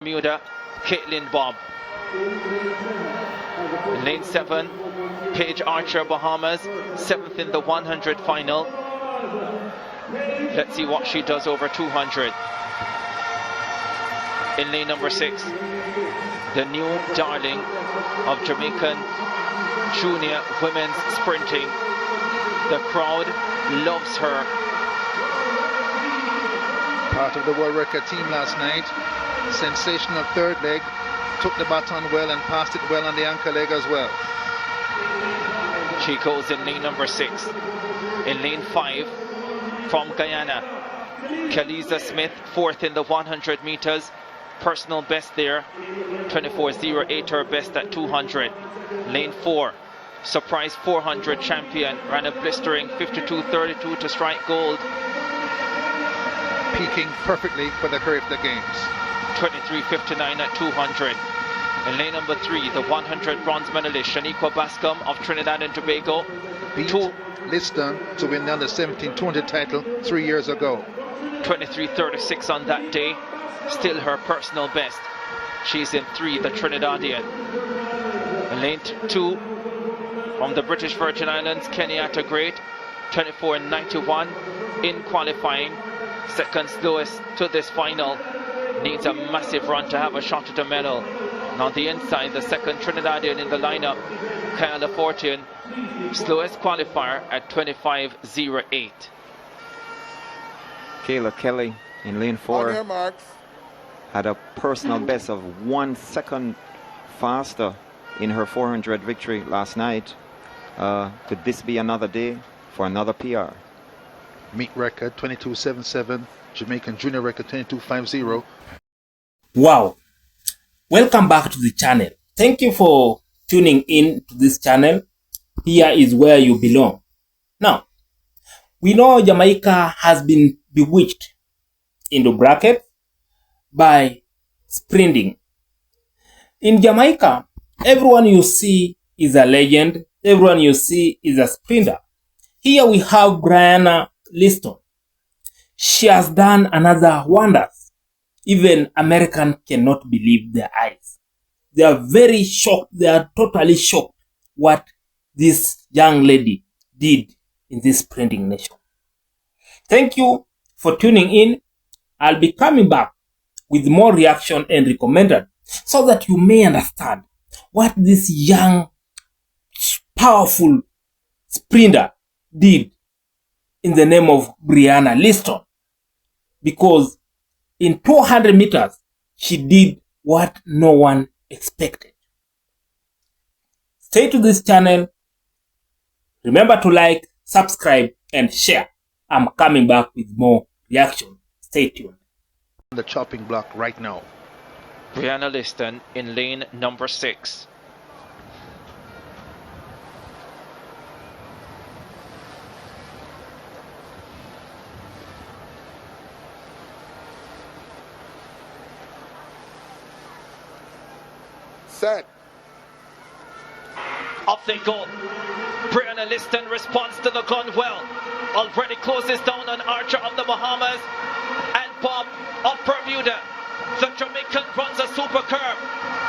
Bermuda, Caitlin Bob. In lane 7, Paige Archer, Bahamas, 7th in the 100 final. Let's see what she does over 200. In lane number 6, the new darling of Jamaican junior women's sprinting. The crowd loves her. Part of the world record team last night. Sensational third leg. Took the baton well and passed it well on the anchor leg as well. She goes in lane number 6. In lane 5, from Guyana, Kaliza Smith, 4th in the 100 meters. Personal best there, 24.08, her best at 200. Lane 4, surprise 400 champion, ran a blistering 52.32 to strike gold. Peaking perfectly for the career of the games. 23.59 at 200. In lane number 3, the 100 bronze medalist Shaniqua Bascom of Trinidad and Tobago. Beat Liston to win the under 17 200 title 3 years ago. 23.36 on that day. Still her personal best. She's in 3, the Trinidadian. In lane 2, from the British Virgin Islands, Kenyatta Great, 24.91 in qualifying. Second slowest to this final. Needs a massive run to have a shot at a medal. And on the inside, the second Trinidadian in the lineup, Kayla Fortune, slowest qualifier at 25.08. Kayla Kelly in lane 4 had a personal best of 1 second faster in her 400 victory last night. Could this be another day for another PR? Meet record 22.77, Jamaican junior record 22.50. Wow, welcome back to the channel. Thank you for tuning in to this channel. Here is where you belong. Now, we know Jamaica has been bewitched in the bracket by sprinting. In Jamaica, everyone you see is a legend. Everyone you see is a sprinter. Here we have Brianna Liston. She has done another wonders. Even Americans cannot believe their eyes. They are very shocked. They are totally shocked what this young lady did in this sprinting nation. Thank you for tuning in. I'll be coming back with more reaction and recommended so that you may understand what this young, powerful sprinter did in the name of Brianna Liston. Because in 200 meters, she did what no one expected. Stay to this channel. Remember to like, subscribe, and share. I'm coming back with more reaction. Stay tuned. The chopping block right now. Brianna Liston in lane number 6. Set. Up they go. Brianna Liston responds to the gun well. Already closes down on Archer of the Bahamas and Bob of Bermuda. The Jamaican runs a super curve.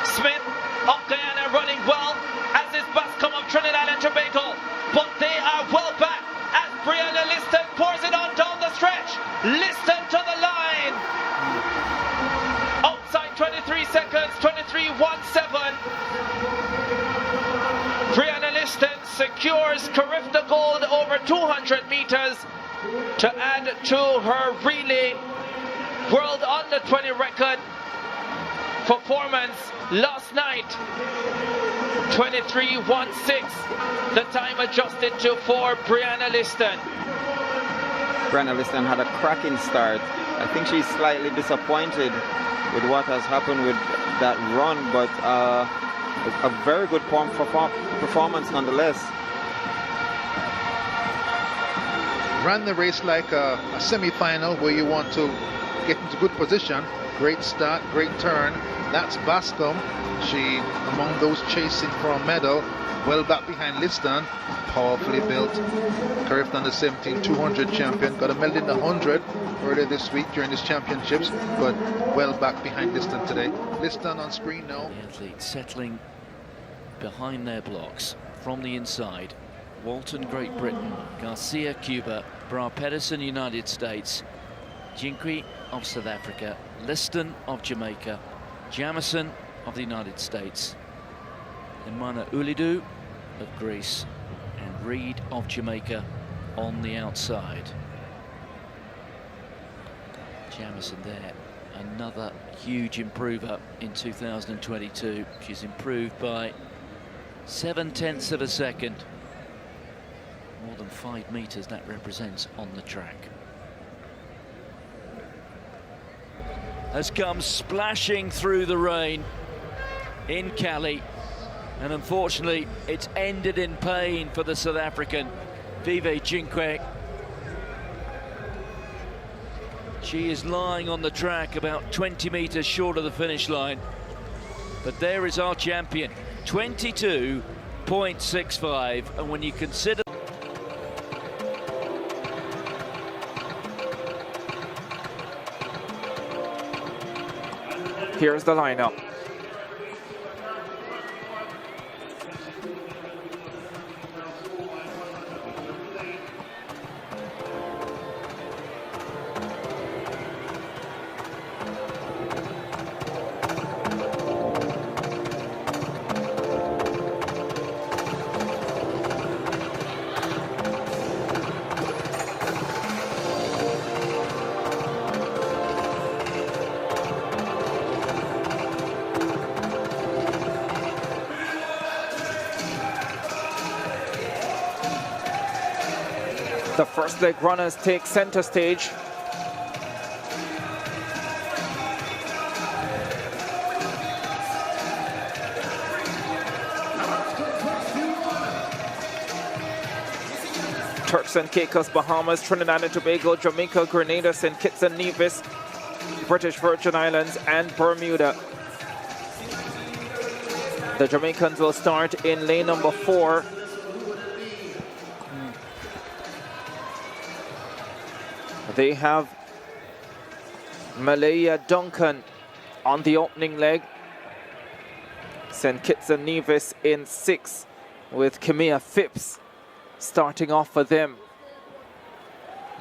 Smith of Guyana running well, as is Bascom of Trinidad and Tobago. But they are well back as Brianna Liston pours it on down the stretch. Liston to the line. Outside 23 seconds, 23.17. Brianna Liston secures Carifta Gold over 200 meters to add to her relay World Under 20 record performance last night. 23.16, the time adjusted to for Brianna Liston. Brianna Liston had a cracking start. I think she's slightly disappointed with what has happened with that run, but a very good performance nonetheless. Ran the race like a semi-final where you want to get into good position. Great start, great turn, That's Bascom. She among those chasing for a medal, well back behind Liston. Powerfully built. Carifta under 17 200 champion. Got a medal in the 100 earlier this week during his championships, but well back behind Liston today. Liston on screen now. The athletes settling behind their blocks from the inside. Walton, Great Britain. Garcia, Cuba. Bra Pedersen, United States. Jinqui of South Africa. Liston of Jamaica. Jamison of the United States. Imana Ulidu of Greece. And Reed of Jamaica on the outside. Jamison there, another huge improver in 2022. She's improved by 0.7 of a second. More than 5 meters that represents on the track. Has come splashing through the rain in Cali, and unfortunately it's ended in pain for the South African Vive Jinqui. She is lying on the track about 20 meters short of the finish line, but there is our champion, 22.65, and when you consider here's the lineup. The first leg runners take center stage. Turks and Caicos, Bahamas, Trinidad and Tobago, Jamaica, Grenada, St. Kitts and Nevis, British Virgin Islands and Bermuda. The Jamaicans will start in lane number 4. They have Malaya Duncan on the opening leg. St. Kitts and Nevis in 6 with Kimia Phipps starting off for them.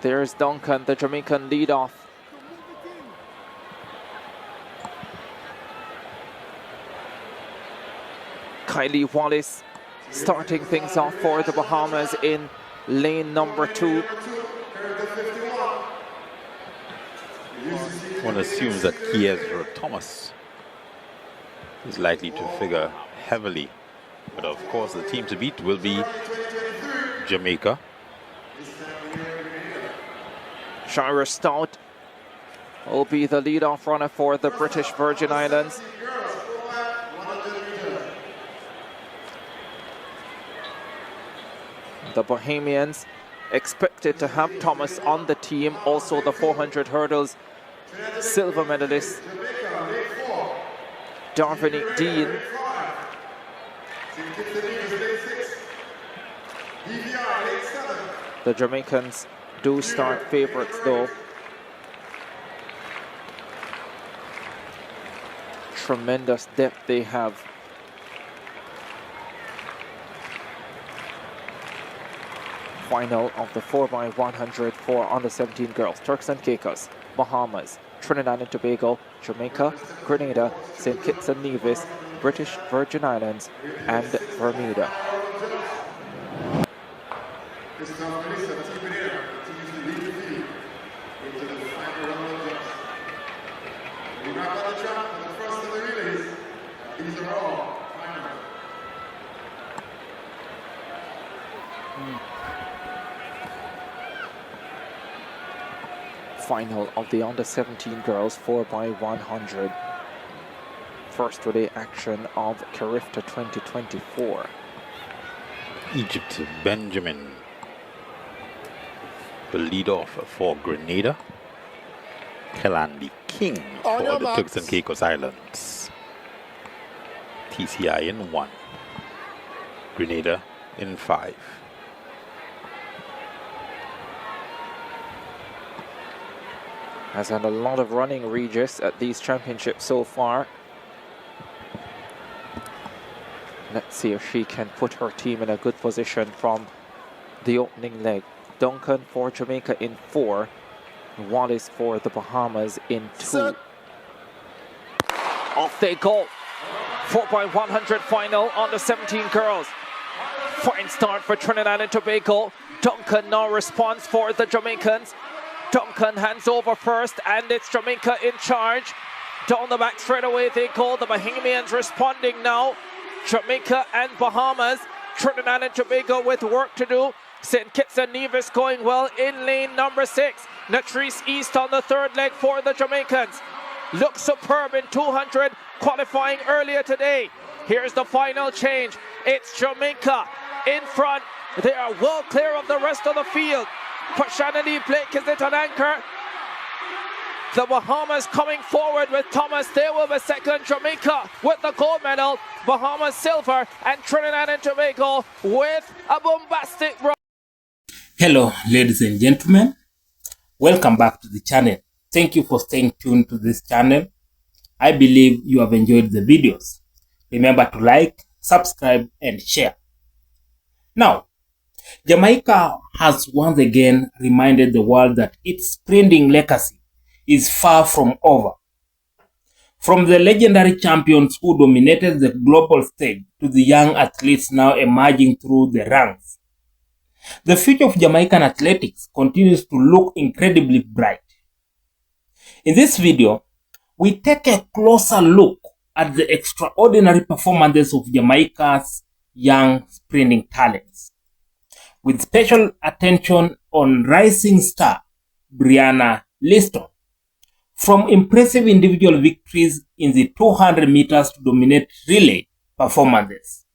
There's Duncan, the Jamaican lead off. Kylie Wallace starting things off for the Bahamas in lane number 2. One assumes that Kiesra Thomas is likely to figure heavily, but of course the team to beat will be Jamaica. Shira Stout will be the lead-off runner for the British Virgin Islands. The Bahamians expected to have Thomas on the team, also the 400 hurdles silver medalist Dominic Dean. The Jamaicans do start favourites though. Tremendous depth they have. Final of the 4x100 for under 17 girls. Turks and Caicos, Bahamas, Trinidad and Tobago, Jamaica, Grenada, St. Kitts and Nevis, British Virgin Islands and Bermuda. Final of the under 17 girls 4x100. First relay action of Carifta 2024. Egypt Benjamin will lead off for Grenada. Kelandi King for the Turks and Caicos Islands. TCI in 1. Grenada in 5. Has had a lot of running, Regis, at these championships so far. Let's see if she can put her team in a good position from the opening leg. Duncan for Jamaica in 4. Wallace for the Bahamas in 2. Off they go. 4x100 final on the 17 girls. Fine start for Trinidad and Tobago. Duncan now responds for the Jamaicans. Duncan hands over first, and it's Jamaica in charge. Down the back straight away they go. The Bahamians responding now. Jamaica and Bahamas. Trinidad and Tobago with work to do. St. Kitts and Nevis going well in lane number 6. Natrice East on the 3rd leg for the Jamaicans. Looks superb in 200, qualifying earlier today. Here's the final change. It's Jamaica in front. They are well clear of the rest of the field. Pashanadi Blake is it on anchor. The Bahamas coming forward with Thomas. They will be second. Jamaica with the gold medal. Bahamas silver, and Trinidad and Tobago with a bombastic run. Hello, ladies and gentlemen. Welcome back to the channel. Thank you for staying tuned to this channel. I believe you have enjoyed the videos. Remember to like, subscribe, and share. Now, Jamaica has once again reminded the world that its sprinting legacy is far from over. From the legendary champions who dominated the global stage to the young athletes now emerging through the ranks, the future of Jamaican athletics continues to look incredibly bright. In this video, we take a closer look at the extraordinary performances of Jamaica's young sprinting talents, with special attention on rising star Brianna Liston. From impressive individual victories in the 200 meters to dominate relay performances,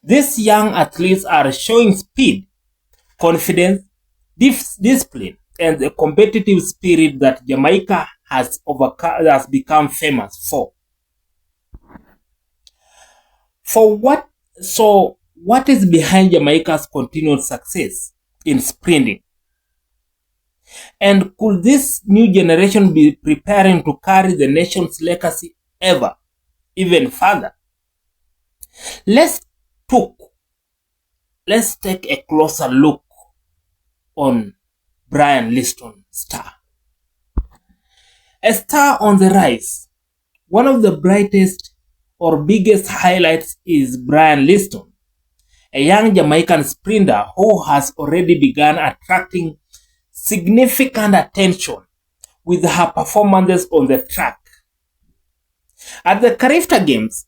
these young athletes are showing speed, confidence, discipline, and a competitive spirit that Jamaica has become famous for. So what is behind Jamaica's continued success in sprinting? And could this new generation be preparing to carry the nation's legacy even further? Let's take a closer look on Brian Liston star. A star on the rise. One of the brightest or biggest highlights is Brian Liston, a young Jamaican sprinter who has already begun attracting significant attention with her performances on the track. At the Carifta Games,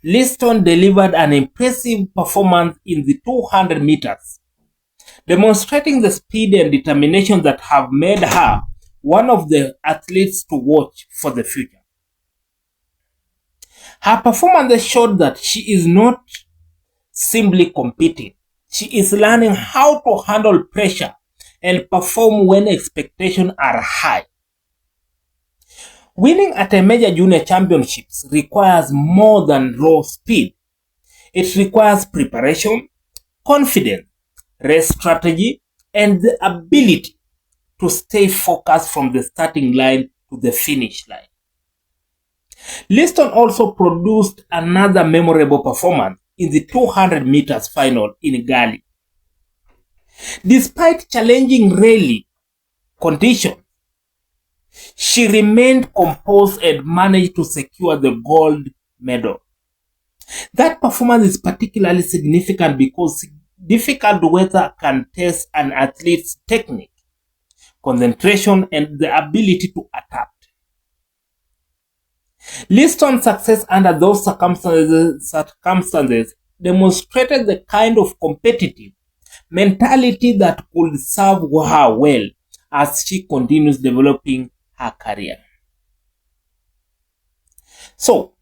Liston delivered an impressive performance in the 200 meters, demonstrating the speed and determination that have made her one of the athletes to watch for the future. Her performance showed that she is not simply competing. She is learning how to handle pressure and perform when expectations are high. Winning at a major junior championships requires more than raw speed. It requires preparation, confidence, race strategy, and the ability to stay focused from the starting line to the finish line. Liston also produced another memorable performance in the 200 meters final in Gali. Despite challenging rally conditions, she remained composed and managed to secure the gold medal. That performance is particularly significant because difficult weather can test an athlete's technique, concentration, and the ability to adapt. Liston's success under those circumstances demonstrated the kind of competitive mentality that could serve her well as she continues developing her career. So,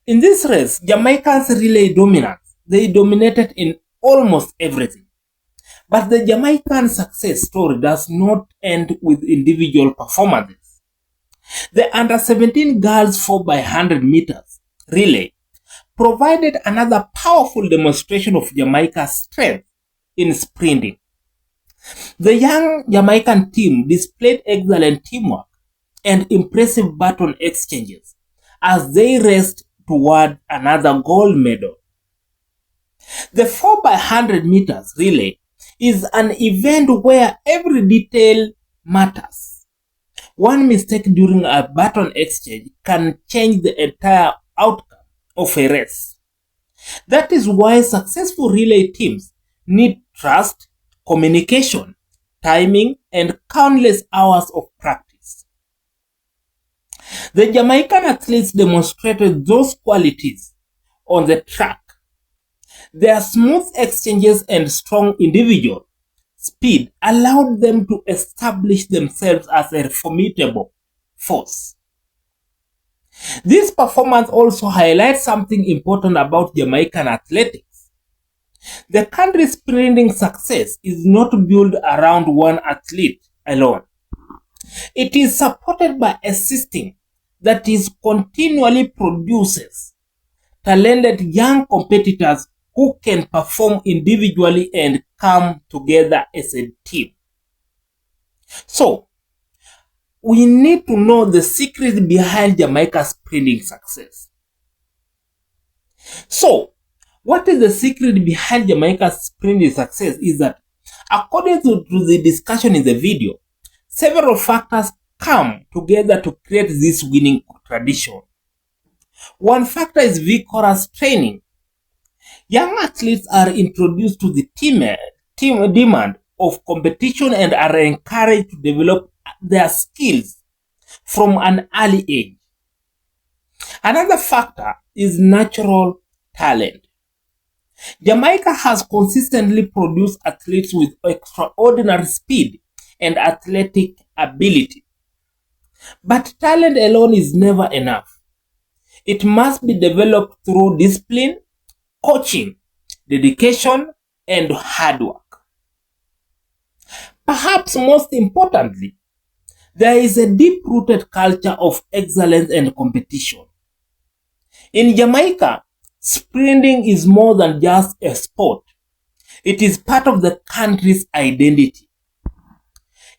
in this race, Jamaicans relay dominance. They dominated in almost everything. But the Jamaican success story does not end with individual performances. The under-17 girls 4x100 meters relay provided another powerful demonstration of Jamaica's strength in sprinting. The young Jamaican team displayed excellent teamwork and impressive baton exchanges as they raced toward another gold medal. The 4x100 meters relay is an event where every detail matters. One mistake during a baton exchange can change the entire outcome of a race. That is why successful relay teams need trust, communication, timing, and countless hours of practice. The Jamaican athletes demonstrated those qualities on the track. Their smooth exchanges and strong individual speed allowed them to establish themselves as a formidable force. This performance also highlights something important about Jamaican athletics. The country's sprinting success is not built around one athlete alone. It is supported by a system that is continually produces talented young competitors who can perform individually and come together as a team. So, we need to know the secret behind Jamaica's sprinting success. So, what is the secret behind Jamaica's sprinting success is that, according to the discussion in the video, several factors come together to create this winning tradition. One factor is vigorous training. Young athletes are introduced to the team demand of competition and are encouraged to develop their skills from an early age. Another factor is natural talent. Jamaica has consistently produced athletes with extraordinary speed and athletic ability. But talent alone is never enough. It must be developed through discipline, coaching, dedication, and hard work. Perhaps most importantly, there is a deep-rooted culture of excellence and competition. In Jamaica, sprinting is more than just a sport. It is part of the country's identity.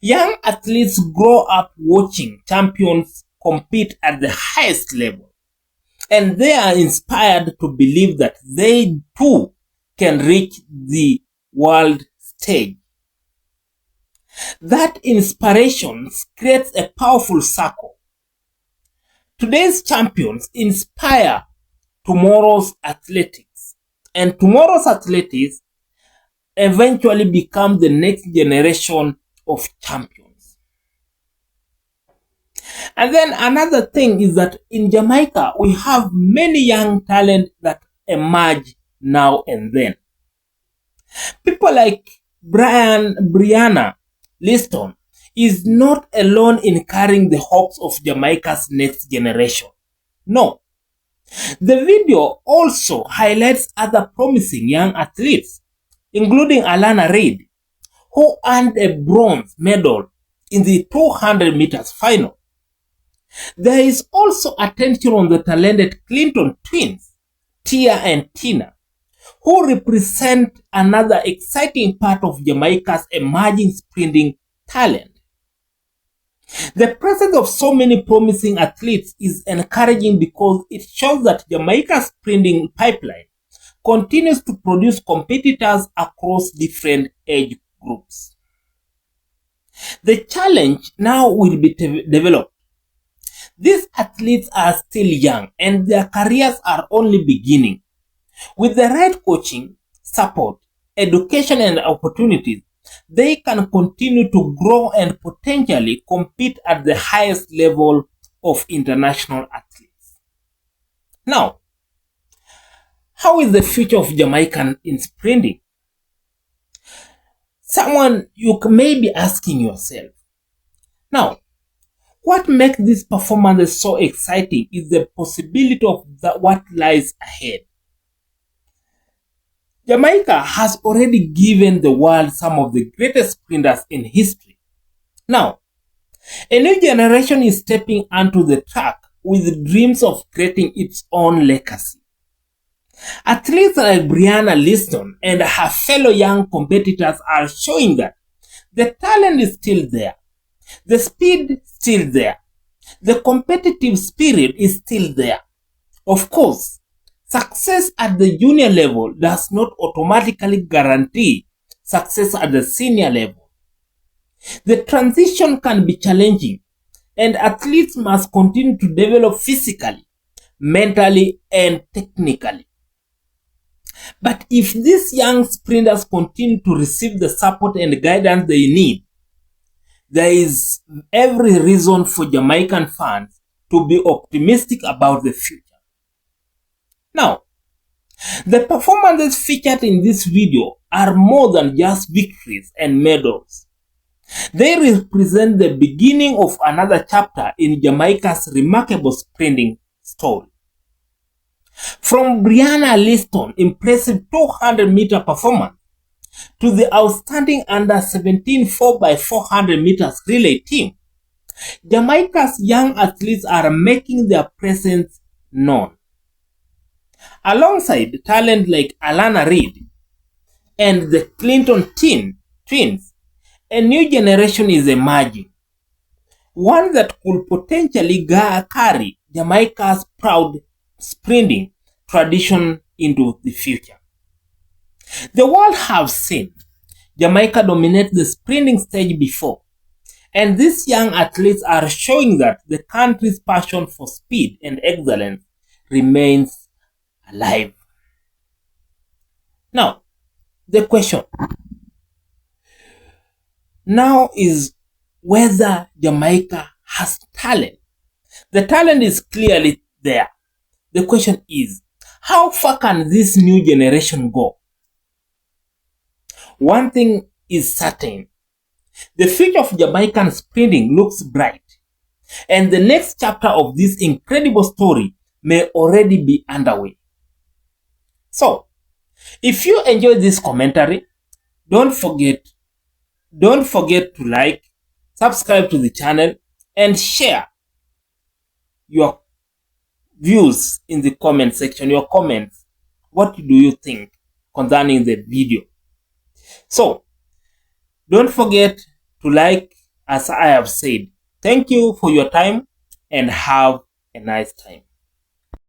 Young athletes grow up watching champions compete at the highest level, and they are inspired to believe that they too can reach the world stage. That inspiration creates a powerful circle. Today's champions inspire tomorrow's athletics, and tomorrow's athletes eventually become the next generation of champions. And then another thing is that in Jamaica, we have many young talent that emerge now and then. People like Brianna Liston is not alone in carrying the hopes of Jamaica's next generation. No. The video also highlights other promising young athletes, including Alana Reid, who earned a bronze medal in the 200 meters final. There is also attention on the talented Clinton twins, Tia and Tina, who represent another exciting part of Jamaica's emerging sprinting talent. The presence of so many promising athletes is encouraging because it shows that Jamaica's sprinting pipeline continues to produce competitors across different age groups. The challenge now will be developed. These athletes are still young and their careers are only beginning. With the right coaching, support, education, and opportunities, they can continue to grow and potentially compete at the highest level of international athletes. Now, how is the future of Jamaican in sprinting? Someone you may be asking yourself. Now, what makes this performance so exciting is the possibility of what lies ahead. Jamaica has already given the world some of the greatest sprinters in history. Now, a new generation is stepping onto the track with dreams of creating its own legacy. Athletes like Brianna Liston and her fellow young competitors are showing that the talent is still there, the speed still there, the competitive spirit is still there. Of course, success at the junior level does not automatically guarantee success at the senior level. The transition can be challenging, and athletes must continue to develop physically, mentally, and technically. But if these young sprinters continue to receive the support and guidance they need, there is every reason for Jamaican fans to be optimistic about the future. Now, the performances featured in this video are more than just victories and medals. They represent the beginning of another chapter in Jamaica's remarkable sprinting story. From Brianna Liston's impressive 200-meter performance to the outstanding under-17 4x400 meters relay team, Jamaica's young athletes are making their presence known. Alongside talent like Alana Reid and the Clinton twins, a new generation is emerging, one that could potentially carry Jamaica's proud sprinting tradition into the future. The world has seen Jamaica dominate the sprinting stage before, and these young athletes are showing that the country's passion for speed and excellence remains alive. Now, the question now is whether Jamaica has talent. The talent is clearly there. The question is, how far can this new generation go? One thing is certain. The future of Jamaican sprinting looks bright, and the next chapter of this incredible story may already be underway. So, if you enjoyed this commentary, don't forget to like, subscribe to the channel, and share your views in the comment section, your comments. What do you think concerning the video? So, don't forget to like, as I have said. Thank you for your time and have a nice time.